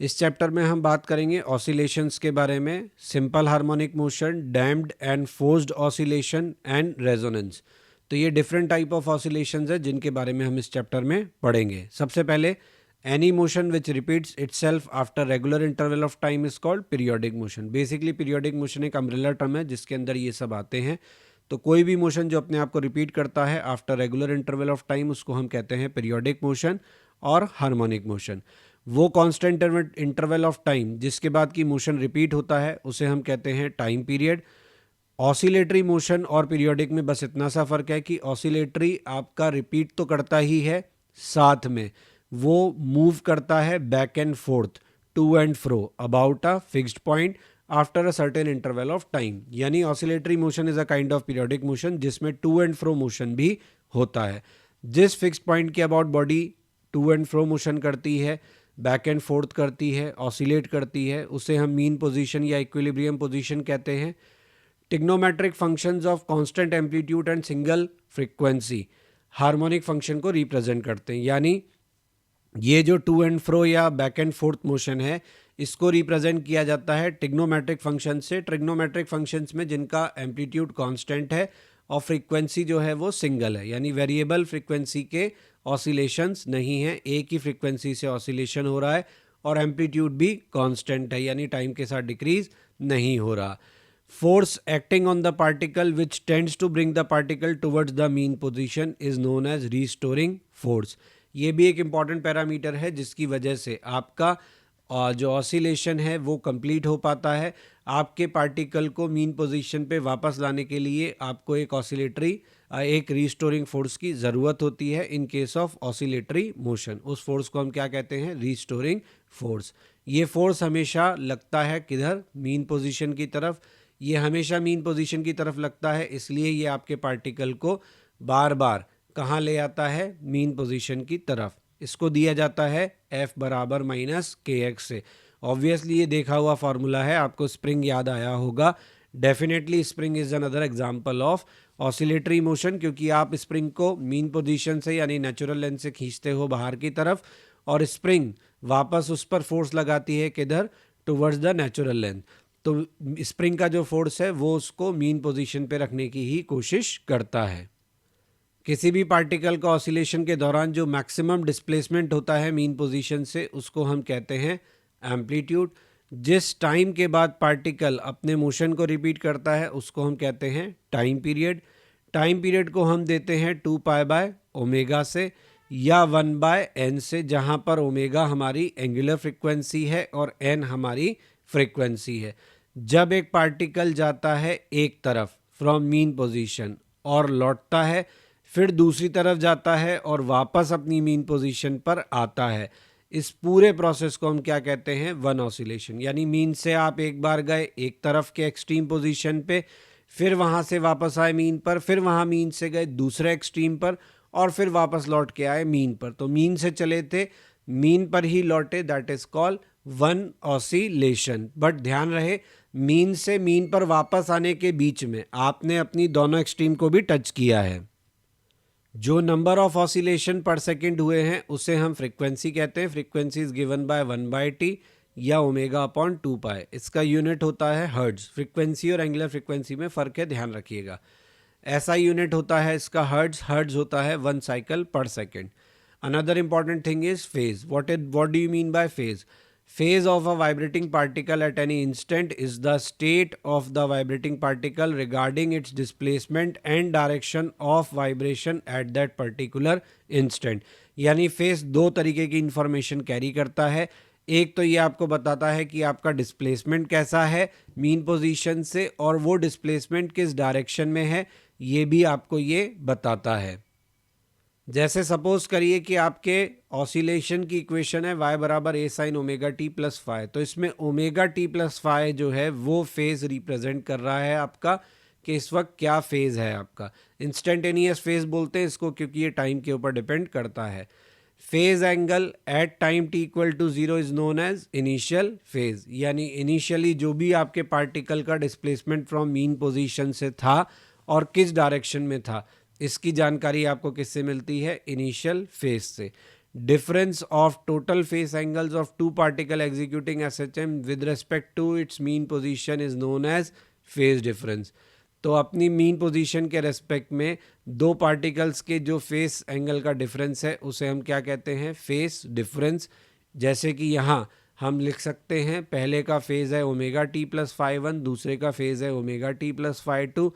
इस चैप्टर में हम बात करेंगे ऑसिलेशंस के बारे में, simple harmonic motion, damped and forced oscillation and resonance. तो ये डिफरेंट टाइप ऑफ ऑसिलेशंस है जिनके बारे में हम इस चैप्टर में पढ़ेंगे। सबसे पहले, any motion which repeats itself after regular interval of time is called periodic motion. Basically periodic motion एक अम्ब्रेला टर्म है जिसके अंदर ये सब आते हैं। तो कोई भी मोशन जो अपने आप को रिपीट करता है after regular interval of time उसको हम कहते हैं पीरियोडिक मोशन और हार्मोनिक मोशन। वो कांस्टेंट इंटरवल ऑफ टाइम जिसके बाद की मोशन रिपीट होता है उसे हम कहते हैं टाइम पीरियड। ऑसिलेटरी मोशन और पीरियोडिक में बस इतना सा फर्क है कि ऑसिलेटरी आपका रिपीट तो करता ही है, साथ में वो मूव करता है back and forth, to and fro about a fixed point after a certain interval of time. यानी oscillatory motion is a kind of periodic motion जिसमें टू एंड फ्रो मोशन भी होता है। जिस फिक्स्ड पॉइंट के about body to and fro motion करती है, back and fourth करती है, ऑसिलेट करती है, उसे हम मीन पोजीशन या इक्विलिब्रियम पोजीशन कहते हैं। Trigonometric functions of constant amplitude and single frequency harmonic function को रिप्रेजेंट करते हैं। यानी ये जो टू एंड फ्रो या बैक एंड फोर्थ मोशन है इसको रिप्रेजेंट किया जाता है ट्रिग्नोमेट्रिक फंक्शन से। ट्रिग्नोमेट्रिक फंक्शंस में जिनका एम्पलीट्यूड कांस्टेंट है और फ्रीक्वेंसी जो है वो सिंगल है, यानी वेरिएबल फ्रीक्वेंसी के ऑसिलेशंस नहीं है, एक ही फ्रीक्वेंसी से ऑसिलेशन हो रहा है और एम्पलीट्यूड भी कांस्टेंट है, यानी टाइम के साथ डिक्रीज नहीं हो रहा। Force acting on the particle which tends to bring the particle towards the mean position is known as restoring force. ये भी एक इम्पॉर्टेंट पैरामीटर है जिसकी वजह से आपका जो ऑसिलेशन है वो कंप्लीट हो पाता है। आपके पार्टिकल को मीन पोजीशन पे वापस लाने के लिए आपको एक ऑसिलेटरी एक रीस्टोरिंग फोर्स की ज़रूरत होती है। In case of oscillatory motion उस फोर्स को हम क्या कहते हैं? Restoring force. ये फोर्स हमेशा लगता है किधर? मीन पोजीशन की तरफ। ये हमेशा मीन पोजीशन की तरफ लगता है, इसलिए ये आपके पार्टिकल को बार बार कहाँ ले आता है? मीन पोजीशन की तरफ। इसको दिया जाता है F बराबर माइनस के एक्स से। ऑब्वियसली ये देखा हुआ फार्मूला है, आपको स्प्रिंग याद आया होगा। Definitely spring is another example of oscillatory motion, क्योंकि आप स्प्रिंग को मीन पोजीशन से यानी नेचुरल लेंथ से खींचते हो बाहर की तरफ और स्प्रिंग वापस उस पर फोर्स लगाती है किधर? Towards the natural length. तो स्प्रिंग का जो फोर्स है वो उसको मीन पोजीशन पे रखने की ही कोशिश करता है। किसी भी पार्टिकल का ऑसिलेशन के दौरान जो मैक्सिमम डिस्प्लेसमेंट होता है मीन पोजीशन से उसको हम कहते हैं एम्पलीट्यूड। जिस टाइम के बाद पार्टिकल अपने मोशन को रिपीट करता है उसको हम कहते हैं टाइम पीरियड। टाइम पीरियड को हम देते हैं 2π/ω से या 1/n से, जहाँ पर ओमेगा हमारी एंगुलर फ्रिक्वेंसी है और n हमारी फ्रिक्वेंसी है। जब एक पार्टिकल जाता है एक तरफ फ्रॉम मीन पोजीशन और लौटता है, फिर दूसरी तरफ जाता है और वापस अपनी मीन पोजीशन पर आता है, इस पूरे प्रोसेस को हम क्या कहते हैं? One oscillation. यानी मीन से आप एक बार गए एक तरफ के एक्सट्रीम पोजीशन पे, फिर वहाँ से वापस आए मीन पर, फिर वहाँ मीन से गए दूसरे एक्सट्रीम पर और फिर वापस लौट के आए मीन पर। तो मीन से चले थे, मीन पर ही लौटे, that is called one oscillation. But ध्यान रहे, मीन से मीन पर वापस आने के बीच में आपने अपनी दोनों एक्सट्रीम को भी टच किया है। जो नंबर ऑफ ऑसिलेशन पर सेकेंड हुए हैं उसे हम फ्रीक्वेंसी कहते हैं। Frequency is given by 1/t या ω/2π। इसका यूनिट होता है हर्ट्ज। फ्रीक्वेंसी और एंगुलर फ्रीक्वेंसी में फ़र्क है, ध्यान रखिएगा। ऐसा यूनिट होता है इसका हर्ट्ज। हर्ट्ज होता है 1 साइकिल पर second. Another important thing is phase. What do you mean by phase? Phase of a vibrating particle at any instant is the state of the vibrating particle regarding its displacement and direction of vibration at that particular instant। यानी phase दो तरीके की information carry करता है। एक तो ये आपको बताता है कि आपका डिस्प्लेसमेंट कैसा है मीन पोजीशन से, और वो डिस्प्लेसमेंट किस डायरेक्शन में है ये भी आपको ये बताता है। जैसे सपोज करिए कि आपके ऑसिलेशन की इक्वेशन है y बराबर a sin ω/t + phi। तो इसमें ω/t + phi जो है वो फेज रिप्रेजेंट कर रहा है आपका कि इस वक्त क्या फेज है आपका। इंस्टेंटेनियस फेज बोलते हैं इसको क्योंकि ये टाइम के ऊपर डिपेंड करता है। Phase angle at time t = 0 is known as initial phase. यानी इनिशियली जो भी आपके पार्टिकल का डिस्प्लेसमेंट फ्रॉम मीन पोजीशन से था और किस डायरेक्शन में था, इसकी जानकारी आपको किससे मिलती है? इनिशियल फेज से। difference of total phase angles of two particle executing SHM with respect to its mean position is known as phase difference. तो अपनी मीन पोजीशन के रेस्पेक्ट में दो पार्टिकल्स के जो फेस एंगल का डिफरेंस है उसे हम क्या कहते हैं, फेस डिफरेंस. जैसे कि यहाँ हम लिख सकते हैं पहले का फेज है omega t plus phi one, दूसरे का फेज है omega t plus phi two.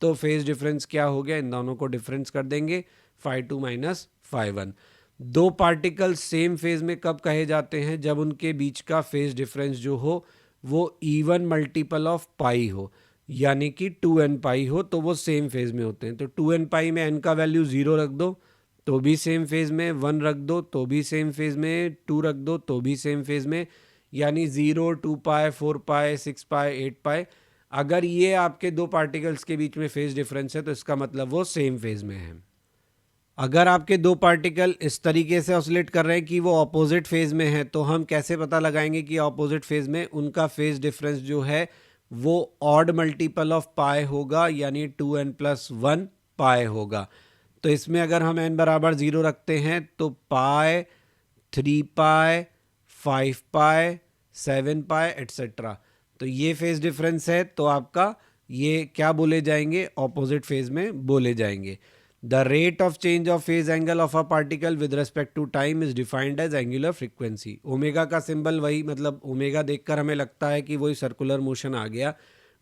तो फेज डिफरेंस क्या हो गया, इन दोनों को डिफरेंस कर देंगे phi two minus phi one. दो पार्टिकल सेम फेज में कब कहे जाते हैं, जब उनके बीच का फेज डिफरेंस जो हो वो इवन मल्टीपल ऑफ पाई हो, यानी कि 2n पाई हो, तो वो सेम फेज में होते हैं. तो 2n पाई में n का वैल्यू 0 रख दो तो भी सेम फेज में, 1 रख दो तो भी सेम फेज में, 2 रख दो तो भी सेम फेज में, यानी 0, 2 पाई, 4 पाई, 6 पाई, 8 पाई. अगर ये आपके दो पार्टिकल्स के बीच में फेज डिफरेंस है तो इसका मतलब वो सेम फेज में है. अगर आपके दो पार्टिकल इस तरीके से ऑसिलेट कर रहे हैं कि वो ऑपोजिट फेज में है, तो हम कैसे पता लगाएंगे कि ऑपोजिट फेज में उनका फेज डिफरेंस जो है वो ऑड मल्टीपल ऑफ पाई होगा, यानी 2n प्लस 1 पाई होगा. तो इसमें अगर हम n बराबर 0 रखते हैं तो पाई, 3 पाई, 5 पाई, 7 पाई एट्सेट्रा. तो ये फेज डिफरेंस है, तो आपका ये क्या बोले जाएंगे, ऑपोजिट फेज में बोले जाएंगे. The rate of change of phase angle of a particle with respect to time is defined as angular frequency. Omega का सिंबल वही, मतलब ओमेगा देखकर हमें लगता है कि वही सर्कुलर मोशन आ गया,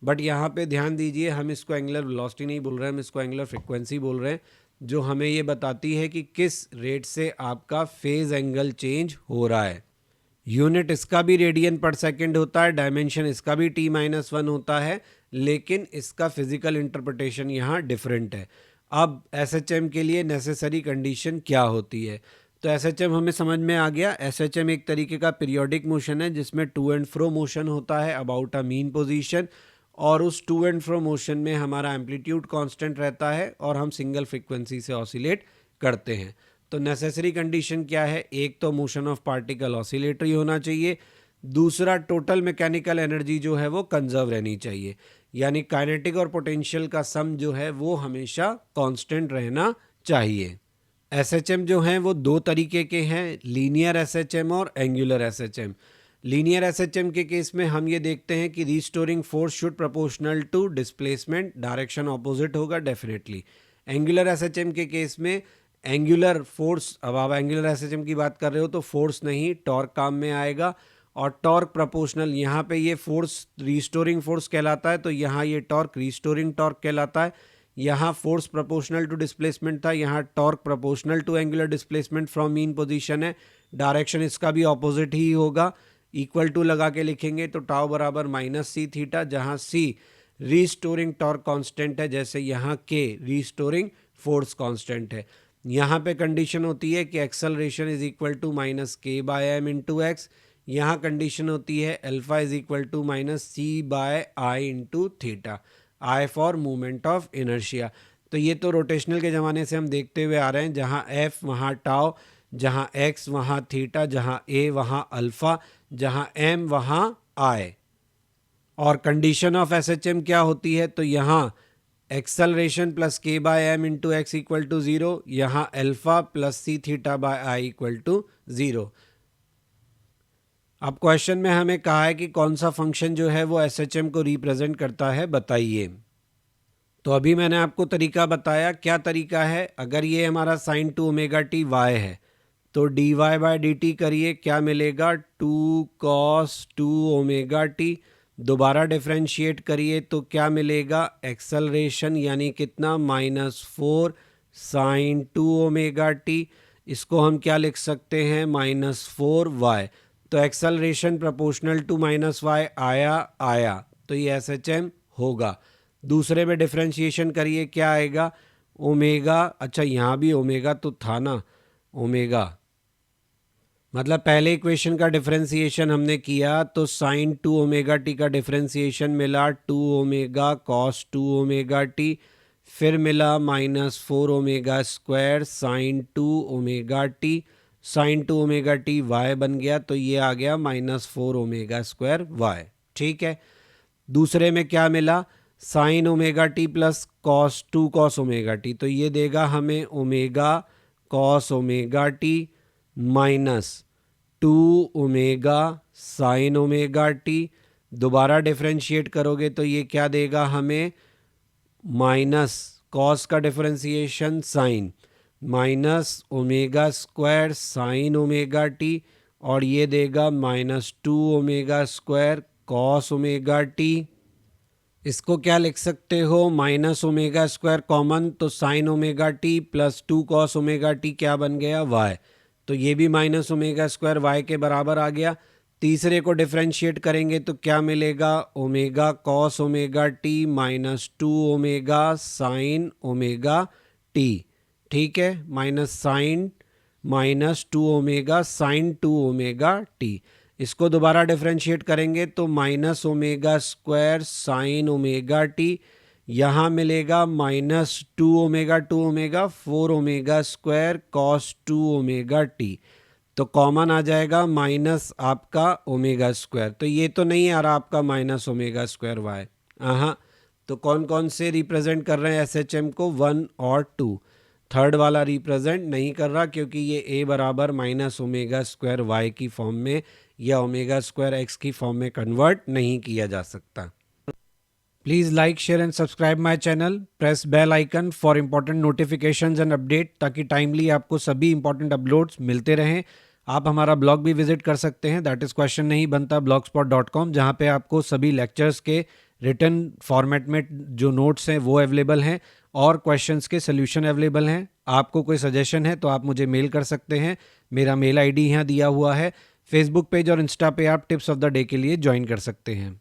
बट यहाँ पे ध्यान दीजिए हम इसको एंगुलर वेलोसिटी नहीं बोल रहे हैं, हम इसको एंगुलर फ्रीक्वेंसी बोल रहे हैं, जो हमें ये बताती है कि किस रेट से आपका फेज एंगल चेंज हो रहा है. यूनिट इसका भी रेडियन पर सेकेंड होता है, डायमेंशन इसका भी t-1 होता है, लेकिन इसका फिजिकल इंटरप्रिटेशन यहाँ डिफरेंट है. अब SHM के लिए नेसेसरी कंडीशन क्या होती है, तो SHM हमें समझ में आ गया. SHM एक तरीके का पीरियोडिक मोशन है जिसमें टू एंड फ्रो मोशन होता है अबाउट अ मीन पोजीशन, और उस टू एंड फ्रो मोशन में हमारा एम्पलीट्यूड कांस्टेंट रहता है और हम सिंगल फ्रीक्वेंसी से ऑसिलेट करते हैं. तो नेसेसरी कंडीशन क्या है, एक तो मोशन ऑफ पार्टिकल ऑसिलेटरी होना चाहिए, दूसरा टोटल मैकेनिकल एनर्जी जो है वो कंजर्व रहनी चाहिए, यानी काइनेटिक और पोटेंशियल का सम जो है वो हमेशा कांस्टेंट रहना चाहिए. SHM जो हैं वो दो तरीके के हैं, लीनियर SHM और एंगुलर SHM. लीनियर SHM के केस में हम ये देखते हैं कि restoring force should proportional to displacement, direction opposite होगा डेफिनेटली. एंगुलर SHM के केस में एंगुलर फोर्स, अब आप एंगुलर SHM की बात कर रहे हो तो फोर्स नहीं टॉर्क काम में आएगा, और टॉर्क प्रोपोर्शनल, यहाँ पे ये फोर्स रिस्टोरिंग फोर्स कहलाता है तो यहाँ ये टॉर्क रिस्टोरिंग टॉर्क कहलाता है. यहाँ फोर्स प्रोपोर्शनल टू डिस्प्लेसमेंट था, यहाँ torque proportional to angular displacement from mean position है, डायरेक्शन इसका भी ऑपोजिट ही होगा. इक्वल टू लगा के लिखेंगे तो टाउ बराबर माइनस सी थीटा, जहाँ सी रिस्टोरिंग टॉर्क कांस्टेंट है, जैसे यहाँ के रिस्टोरिंग फोर्स कांस्टेंट है. यहाँ पे कंडीशन होती है कि acceleration is equal to minus k by m into x. यहाँ कंडीशन होती है alpha is equal to minus c by I into theta, I for movement of inertia. तो ये तो रोटेशनल के ज़माने से हम देखते हुए आ रहे हैं, जहाँ एफ वहाँ टाउ, जहाँ एक्स वहाँ थीटा, जहाँ ए वहाँ अल्फा, जहाँ एम वहाँ आई. और कंडीशन ऑफ SHM क्या होती है, तो यहाँ acceleration plus k by m into x equal to 0, यहाँ alpha plus c theta by I equal to 0. अब क्वेश्चन में हमें कहा है कि कौन सा फंक्शन जो है वो SHM को रिप्रेजेंट करता है, बताइए. तो अभी मैंने आपको तरीका बताया. क्या तरीका है, अगर ये हमारा sine two omega t y है तो d y by d t करिए, क्या मिलेगा, 2 कॉस 2 ओमेगा टी. दोबारा डिफ्रेंशिएट करिए तो क्या मिलेगा, एक्सेलरेशन यानी कितना, -4 साइन 2 ओमेगा टी. इसको हम क्या लिख सकते हैं, -4 वाई. तो एक्सेलरेशन प्रोपोर्शनल टू -y आया, तो ये SHM होगा. दूसरे में डिफ्रेंशिएशन करिए, क्या आएगा, ओमेगा, अच्छा यहाँ भी ओमेगा तो था ना, ओमेगा मतलब पहले इक्वेशन का डिफ्रेंशिएशन हमने किया तो साइन 2 ओमेगा टी का डिफ्रेंशिएशन मिला 2 ओमेगा कॉस 2 ओमेगा टी, फिर मिला -4 omega square sine 2 omega t, sine 2 omega t y बन गया, तो ये आ गया -4 ओमेगा स्क्वायर वाई. ठीक है. दूसरे में क्या मिला, sine omega t plus cos 2 cos omega t, तो ये देगा हमें omega cos omega t. Minus 2 omega sine omega t. दोबारा डिफरेंशिएट करोगे तो ये क्या देगा हमें, माइनस कॉस का differentiation sine minus omega square sine omega t, और ये देगा -2 omega square cos omega t. इसको क्या लिख सकते हो, माइनस ओमेगा स्क्वायर कॉमन, तो sine omega t plus 2 cos omega T क्या बन गया, वाई। तो ये भी माइनस ओमेगा स्क्वायर वाई के बराबर आ गया। तीसरे को डिफरेंशिएट करेंगे तो क्या मिलेगा, omega cos omega T -2 omega sine omega T. ठीक है, -2 ओमेगा साइन 2 ओमेगा टी। इसको दोबारा डिफरेंशिएट करेंगे तो minus omega square sine omega T, यहाँ मिलेगा -2 omega 2 omega 4 omega square cos 2 omega t. तो कॉमन आ जाएगा माइनस आपका ओमेगा स्क्वायर, तो ये तो नहीं आ रहा आपका माइनस ओमेगा स्क्वायर वाई। हाँ, तो कौन कौन से रिप्रेजेंट कर रहे हैं SHM को, 1 और 2। थर्ड वाला रिप्रेजेंट नहीं कर रहा क्योंकि ये a बराबर माइनस ओमेगा स्क्वायर वाई की फॉर्म में या ओमेगा स्क्वायर एक्स की फॉर्म में कन्वर्ट नहीं किया जा सकता। Please like share and subscribe my channel, press bell icon for important notifications and update, ताकि टाइमली आपको सभी इंपॉर्टेंट अपलोड्स मिलते रहें। आप हमारा ब्लॉग भी विजिट कर सकते हैं, दैट इज़ क्वेश्चन नहीं बनता blogspot.com, जहाँ पे आपको सभी लेक्चर्स के रिटन फॉर्मेट में जो नोट्स हैं वो अवेलेबल हैं और क्वेश्चंस के सोल्यूशन अवेलेबल हैं। आपको कोई सजेशन है तो आप मुझे मेल कर सकते हैं, मेरा मेल आईडी यहाँ दिया हुआ है। फेसबुक पेज और इंस्टा पे आप टिप्स ऑफ द डे के लिए ज्वाइन कर सकते हैं।